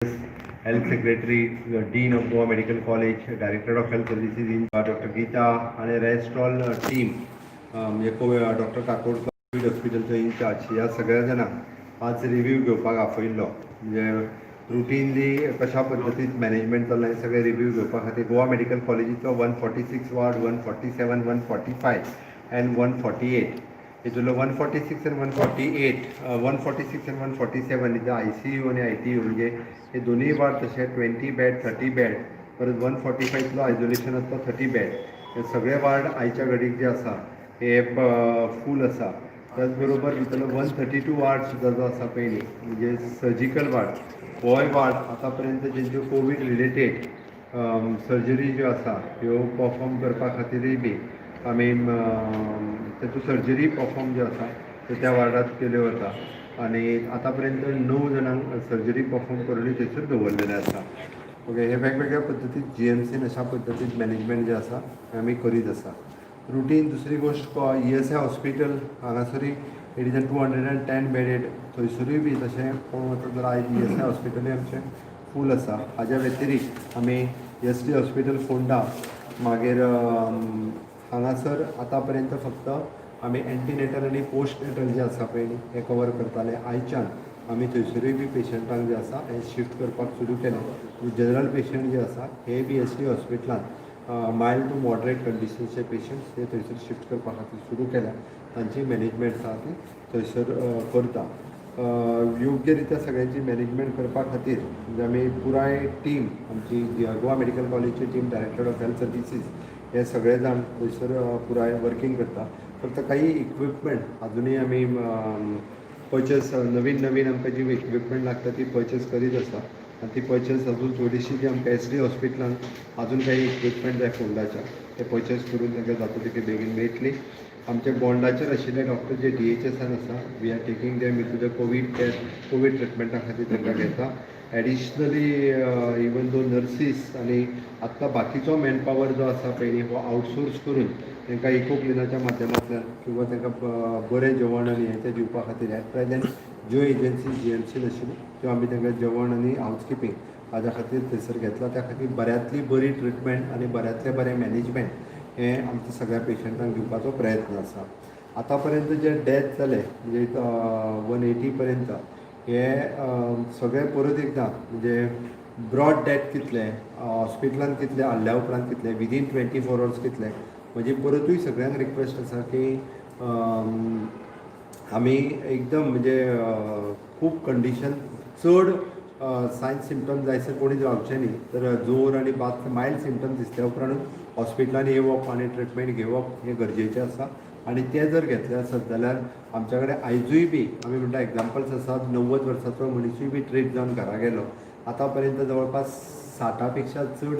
Health Secretary, Dean of Goa Medical College, Director of Health Services in Dr. Geeta and rest all team, Dr. Kakodkar covid हॉस्पिटलचो incharge ह्या सगळ्या जाणांक आज review घेवपाक आपयल्लो. म्हणजे routinely कशा पद्दतीन मॅनेजमेंट चल्लां हें सगळें रिव्ह्यू घेवपा खातीर गोवा मेडिकल कॉलेजीचो 146 वार्ड, 147, 145 एंड 148 हितूंतलो 146 आनी 148 146 आनी 147 हितून ICU आनी ITU म्हणजे हे दोनूय वार्ड तशे 20 बेड 30 बेड परत 145 आयसोलेशनाचो 30 बेड हे सगळे वार्ड आयच्या घडीक जे आसा हे फूल आसा. त्याचबरोबर भितरलो 132 वार्ड सुद्दां जो आसा पयलीं म्हणजे सर्जिकल वार्ड होय वार्ड आतां पर्यंत जेंच्यो कोवीड रिलेटेड सर्जरी ज्यो आसा ह्यो परफॉर्म करपा खातीरय बी आमी तातूंत सर्जरी परफॉर्म ज्यो आसा त्यो त्या वार्डांत केल्यो वता आनी आतां पर्यंत 9 जाणांक सर्जरी परफॉर्म करूनय थंयसर दवरलेले आसा. ओके, हे वेगवेगळ्या पद्दतीन GMCन अशा पद्दतीन मॅनेजमेंट जे आसा आमी करीत आसा. रुटीन दुसरी गोष्ट ESI हॉस्पिटल हांगासरूय इट इज 210 बेडेड थंयसरूय बी तशें पळोवंक वचत जाल्यार आयज ESI हॉस्पिटलूय आमचें फूल आसा. हाज्या व्यतिरिक्त आमी SD हॉस्पिटल फोंडा मागीर हांगासर आतां पर्यंत फक्त आमी एंटीनेटल आनी पोस्ट नेटल जे आसा पळय न्ही हे कवर करताले. आयच्यान आमी थंयसरूय बी पेशंटांक जे आसा हे शिफ्ट करपाक सुरू केलें. जनरल पेशंट जे आसा हे बी SD हॉस्पिटलांत मायल्ड टू मॉडरेट कंडिशनचे पेशंट्स हे थंयसर शिफ्ट करपा खातीर सुरू केल्या. तांची मॅनेजमेंट आसा ती थंयसर करता. योग्य रित्या सगळ्यांची मॅनेजमेंट करपा खातीर म्हणजे आमी पुराय टीम आमची गोवा मेडिकल कॉलेजची team director of health services हे सगळे जाण थंयसर पुराय वर्कींग करता. फक्त काही इक्विपमेंट अजुनूय आमी परचेस नवीन आमकां जी इक्विपमेंट लागता ती परचेस करीत आसा आनी ती परचेस अजून थोडीशी जी आमकां SD हॉस्पिटलांत अजून काही इक्विपमेंट जाय फोंडाच्या ते परचेस करून तांकां जाता तितली बेगीन मेळटली. आमचे बॉन्डाचेर आशिल्ले डॉक्टर जे DHSन आसा we are taking them into the covid care covid ट्रिटमेंटा खातीर तांकां घेता. एडिशनली इवन दो नर्सीस आनी आत्तां बाकीचो मॅनपावर जो आसा पळय हो आउटसोर्स करून तांकां इको क्लिनाच्या माध्यमांतल्यान किंवा तांकां बरें जेवण आनी हें तें दिवपा खातीर एट प्रेजेंट ज्यो एजन्सी GMCन आशिल्ल्यो त्यो आमी तांकां जेवण आनी हावजकीपींग हाज्या खातीर थंयसर घेतला. त्या खातीर बऱ्यांतली बरी ट्रिटमेंट आनी बऱ्यांतलें बरें मॅनेजमेंट हें आमच्या सगळ्या पेशंटांक दिवपाचो प्रयत्न आसा. आतां पर्यंत जे डेथ जाले म्हणजे 180 पर्यंत हे सगळे परत एकदां म्हणजे ब्रॉड डेथ कितले हॉस्पिटलांत कितले हाडल्या उपरांत कितले विदीन 24 hours कितले म्हणजे परतूय सगळ्यांक रिक्वेस्ट आसा की आमी एकदम म्हणजे खूब कंडिशन चड सायन सिमटम्स जायसर कोणी रावचें न्ही तर जोर आनी मायल्ड सिमटम्स दिसल्या उपरांत हॉस्पिटलांनी येवप आनी ट्रिटमेंट घेवप हें गरजेचें आसा. आनी तें जर घेतलें आसत जाल्यार आमच्या कडेन आयजूय बी आमी म्हणटा एग्जाम्पल्स आसात. 90 वर्साचो मनीसूय बी ट्रीट जावन घरा गेलो. आतां पर्यंत जवळपास 60 पेक्षा चड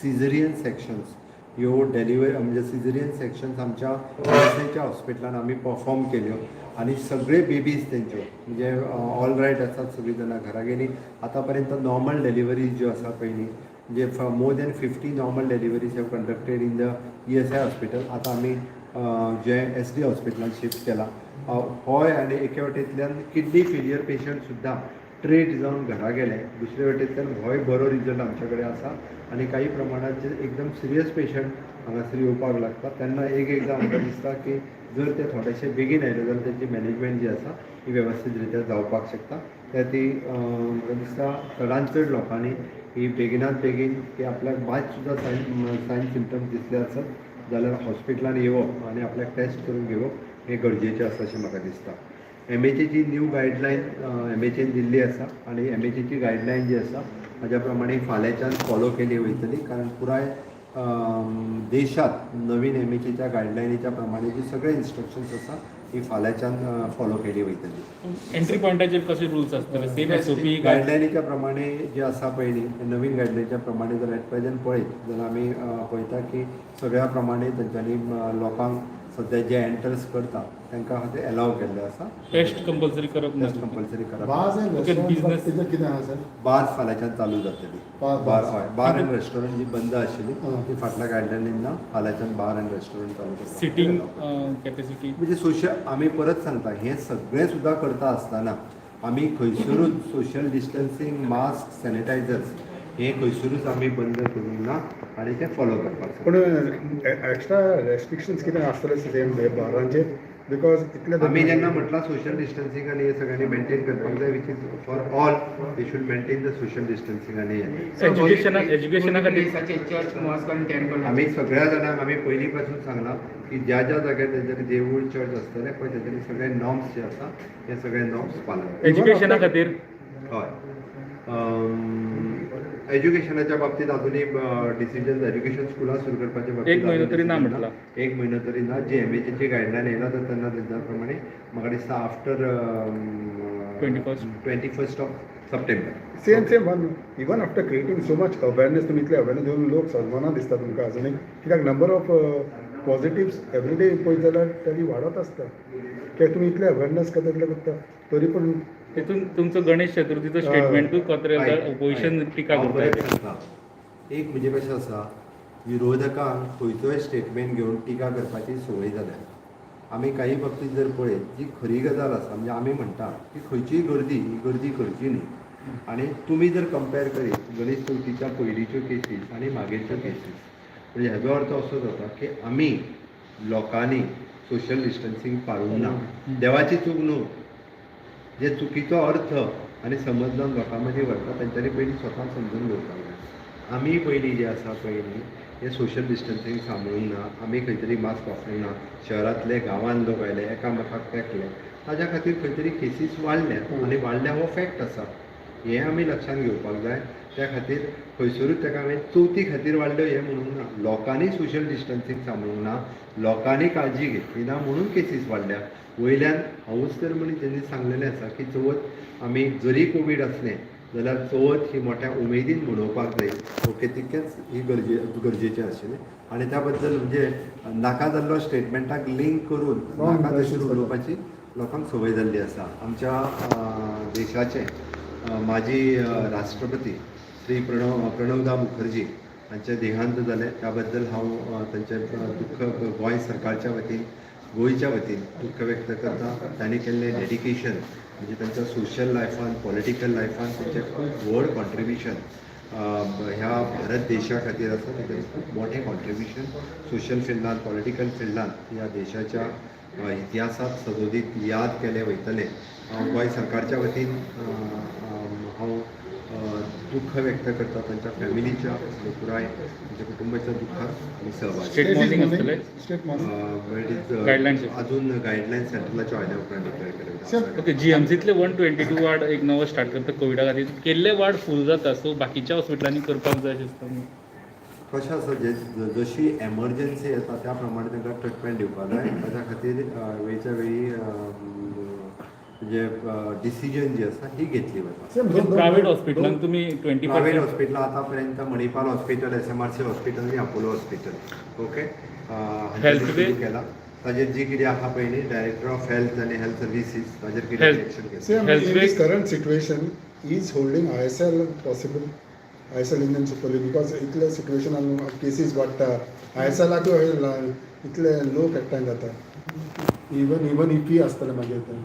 सिझरियन सेक्शन्स ह्यो डेलिव्हरी म्हणजे सिझरियन सेक्शन्स आमच्या ESIच्या हॉस्पिटलांत आमी परफॉर्म केल्यो आनी सगळे बेबीज तेंच्यो म्हणजे ऑल रायट आसात. सगळीं जाणां घरा गेलीं. आतां पर्यंत नॉर्मल डेलिव्हरीज ज्यो आसा पळय न्ही म्हणजे more than 50 normal deliveries have conducted in the ESI hospital. आतां आमी जे SD हॉस्पिटलांत शिफ्ट केला. होय आनी एके वटेंतल्यान किडनी फेलियर पेशंट सुद्दां ट्रीट जावन घरा गेले. दुसरे वटेंतल्यान होय बरो रिजल्ट आमचे कडेन आसा आनी काही प्रमाणात जे एकदम सिरियस पेशंट हांगासर येवपाक लागता तेन्ना एकदां आमकां दिसता की जर ते थोडेशे बेगीन आयले जाल्यार तेंची मॅनेजमेंट जी आसा ही वेवस्थीत रित्या जावपाक शकता. त्या ती म्हाका दिसता चडांत चड लोकांनी ही बेगिनात बेगीन की आपल्याक मात सुद्दां सायन सिमटम्स दिसले आसत जाल्यार हॉस्पिटलांत येवप आनी आपल्याक टेस्ट करून घेवप हें गरजेचें आसा अशें म्हाका दिसता. MHAची न्यू गायडलायन MHAन दिल्ली आसा आनी MHAची गायडलायन जी आसा हाज्या प्रमाणे फाल्यांच्यान फॉलो केली वयतली कारण पुराय देशात नवीन MHAच्या गायडलायनीच्या प्रमाणे जी सगळे इन्स्ट्रक्शन्स आसा ही फाल्यांच्यान फॉलो केली वयतली. एंट्री पॉइंटाचेर कशे रूल्स आसतले सेम SOP गायडलायनीच्या प्रमाणे जे आसा पळय न्ही नवीन गायडलायनीच्या प्रमाणे जर एट प्रेजेंट पळयत जाल्यार आमी पळयता की सगळ्या प्रमाणे तेंच्यांनी लोकांक सद्या जे एंटर्स करता तांकां खातीर एलाव केल्ले आसा. टेस्ट कंपल्सरी करप ना. टेस्ट कंपल्सरी करप. बिझनेस बार फाल्यांच्यान चालू जातली. बार एंड रेस्टॉरंट जी बंद आशिल्ली ती फाटल्या गायडलायनींना फाल्यांच्यान बार एंड रेस्टॉरंट चालू करता. सिटींग कॅपॅसिटी म्हणजे सोशल आमी परत सांगता हें सगळें सुद्दां करता आसतना आमी खंयसरूच सोशल डिस्टन्सींग मास्क सॅनिटायझर्स हे खंयसरूच आमी बंद करूंक ना आनी ते फॉलो करपाक जाय. पूण एक्स्ट्रा रेस्ट्रिक्शन्स कितें आसतले सेम बारांचेर बिकॉज इतले आमी जेन्ना म्हटलां सोशल डिस्टन्सींग आनी हे सगळ्यांनी मेंटेन करपाक जाय which is for all they should maintain the social distancing आनी एज्युकेशना खातीर चर्च मॉस्क आणि टेम्पल आमी सगळ्या जाणांक आमी पयलीं पासून सांगलां की ज्या ज्या जाग्यार तेंच्यांनी देवूळ चर्च आसतले पळय तेंच्यांनी सगळे नॉर्म्स जे आसा हे सगळे नॉर्म्स पालन एज्युकेशना खातीर हय एज्युकेशनाच्या बाबतींत अजूनय डिसिजन एज्युकेशन स्कुलां सुरू करपाच्या बाबतींत एक म्हयनो तरी ना decision म्हटलां. एक म्हयनो तरी ना जे एमएचची गायडलायन येयला तर तेन्ना त्या प्रमाणे म्हाका दिसता after 21st of September same one even after creating so much awareness तुमी इतले अवेरनेस घेवन लोक सन्माना दिसता तुमकां अजुनूय कित्याक नंबर ऑफ पॉझिटिव्स एवरीडे पळयत जाल्यार तरी वाडत आसता कित्याक तुमी इतले अवेरनेस करता इतले करता तरी पूण तितून तुमचो गणेश चतुर्थीचो स्टेटमेंटूय कत्र ओपोजिशन टिका हांव बरें करता सांगता. एक म्हणजे कशें आसा विरोधकांक खंयचोय स्टेटमेंट घेवन टिका करपाची संवय जाल्या. आमी काही बाबतींत जर पळयत जी खरी गजाल आसा म्हणजे आमी म्हणटा की खंयचीय गर्दी ही गर्दी करची न्ही आनी तुमी जर कंपेर करीत गणेश चवथीच्या पयलींच्यो केसीस आनी मागीरच्यो केसीस म्हणजे हेजो अर्थ असो जाता की आमी लोकांनी सोशल डिस्टन्सींग पाळूंक ना. देवाची चूक न्हू जे चुकीचो अर्थ आनी समज जावन लोकां मदीं व्हरता तेंच्यांनी पयलीं स्वता समजून घेवपाक जाय. आमी पयलीं जे आसा पळय न्ही हे सोशल डिस्टन्सींग सांबाळूंक ना आमी खंय तरी मास्क वापरूंक ना शहरांतले गांवांत लोक आयले एकामेकाक तेंकले ताज्या खातीर खंय तरी केसीस वाडल्या आनी वाडल्या हो फॅक्ट आसा हें आमी लक्षांत घेवपाक जाय. त्या खातीर खंयसरूच ताका हांवें चवथी खातीर वाडल्यो हें म्हणूंक ना. लोकांनी सोशल डिस्टन्सींग सांबाळूंक ना लोकांनी काळजी घेतली ना म्हणून केसीस वाडल्या. वयल्यान हांवूच तर मनीस तेणी सांगलेलें आसा की चवथ आमी जरी कोवीड आसलें जाल्यार चवथ ही मोठ्या उमेदीन मनोवपाक जाय. ओके तितकेंच ही गरजेचें आशिल्लें आनी त्या बद्दल म्हणजे नाका जाल्लो स्टेटमेंटाक लिंक करून नाका तशी उलोवपाची लोकांक संवय जाल्ली आसा. आमच्या देशाचे माजी राष्ट्रपती श्री प्रणवदा मुखर्जी हांचें देहांत जालें त्या बद्दल हांव तांचें दुख्ख गोंय सरकारच्या वतीन गोंयच्या वतीन दुख्ख व्यक्त करता. तांणी केल्लें डेडिकेशन म्हणजे तांच्या सोशल लायफान पॉलिटिकल लायफान तांचें खूब व्हड कॉन्ट्रिब्युशन ह्या भारत देशा खातीर आसा. ताचें खूब मोठें कॉन्ट्रिब्युशन सोशल फिल्डांत पॉलिटिकल फिल्डांत ह्या देशाच्या इतिहासांत सदोदीत याद केलें वयतलें. गोंय सरकारच्या वतीन हांव दुख्ख व्यक्त करता तांच्या फॅमिलीच्या आनी पुराय तांच्या कुटुंबाच्या दुख्खात आमी सहभागी. स्टेट मॉर्निंग आसतलें स्टेट मॉर्निंग Guidelines. अजून गायडलायन सेंट्रलाच्या आयल्या उपरांत डिक्लेअर केलें. ओके जीएमसीतले 122 वार्ड एक नवो स्टार्ट करता कोविडा खातीर केल्ले वार्ड फूल जाता सो बाकीच्या हॉस्पिटलांनी करपाक जाय अशें दिसता. कशें आसा जशी एमर्जन्सी येता त्या प्रमाणे तांकां ट्रिटमेंट दिवपाक जाय. ताच्या खातीर वेळच्या वेळी जे डिसिजन जी आसा ही घेतली वता. प्रायव्हेट हॉस्पिटलांक तुमी 20% प्रायव्हेट हॉस्पिटलां आतां पर्यंत मणिपाल हॉस्पिटल SMRC हॉस्पिटल आनी Apollo hospital okay Health way? केला. ताजेर जी कितें आहा पळय न्ही डायरेक्टर ऑफ हेल्थ आनी हेल्थ सर्विसीस ताजेर कितें Health. एक्शन घेतली. Same Health in this way- current situation is holding ISL possible. ISL Indian Super League because इतले सिच्युएशन केसीस वाडटा ISL इतले लोक एकठांय जाता इवन इफी आसतले मागीर ते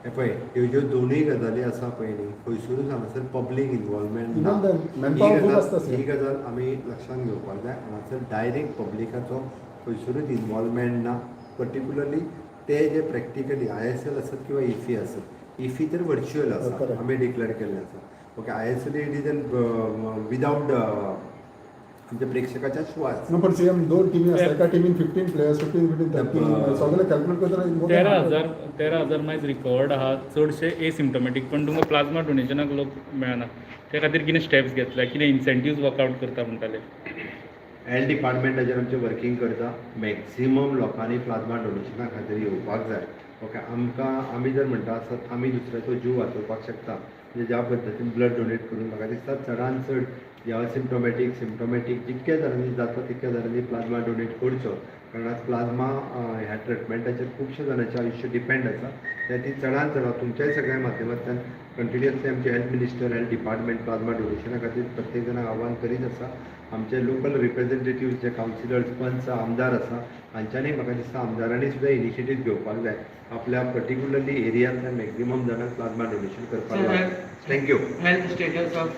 हे पळय ह्यो ज्यो दोनूय गजाली आसा पळय न्ही खंयसरूच हांगासर पब्लीक इनवॉल्वमेंट ना. Even the manpower खूब आसता ही गजाल आमी लक्षांत घेवपाक जाय. हांगासर डायरेक्ट पब्लिकाचो खंयसरूच इनवॉल्वमेंट ना. पर्टिक्युलरली ते जे प्रॅक्टिकली ISL आसत किंवा इफी आसत इफी तर वर्च्युअल आसा correct. आमी डिक्लेअर केल्लें आसा. Okay ISL it is without म्हणजे प्रेक्षकाच्या श्वास नो पण सेम दोन टिमी आसता एका टिमीन 15 प्लेयर्स 15 13 सगळे कॅल्क्युलेट करता 13,000 मायज रिकवर्ड आहा चडशे एसिम्टोमॅटीक पण तुमकां प्लाझ्मा डोनेशनाक लोक मेळना त्या खातीर कितें स्टेप्स घेतल्या कितें इन्सेंटिव्स वर्कआउट करता म्हणटाले. हेल्थ डिपार्टमेंटाचेर आमचें वर्किंग करता. मॅक्झिमम लोकांनी प्लाझ्मा डोनेशना खातीर येवपाक जाय. ओके आमकां आमी जर म्हणटा आसत आमी दुसऱ्याचो जीव वाचोवपाक शकता म्हणजे ज्या पद्दतीन ब्लड डोनेट करून म्हाका दिसता चडांत चड ह्या सिम्टोमॅटीक जितक्या जाणांनी जाता तितक्या जाणांनी प्लाझ्मा डोनेट करचो कारण आज प्लाझ्मा ह्या ट्रिटमेंटाचेर खुबश्या जाणांचें आयुश्य डिपेंड आसा त्या ती चडांत चड तुमच्याय सगळ्या माध्यमांतल्यान कंटिन्युअसली आमचे health minister health department plasma डोनेशना खातीर प्रत्येक जाणांक आव्हान करीत आसा. आमचे लोकल रिप्रेझेंटेटिव्ह जे कावन्सिलर्स पंच आमदार आसा हांच्यांनी म्हाका दिसता आमदारांनी सुद्दां इनिशिएटीव घेवपाक जाय आपल्या पर्टिक्युलरली एरियांतल्या मॅक्झिमम जाणांक प्लाझ्मा डोनेशन करपाक जाय. थँक्यू. health status of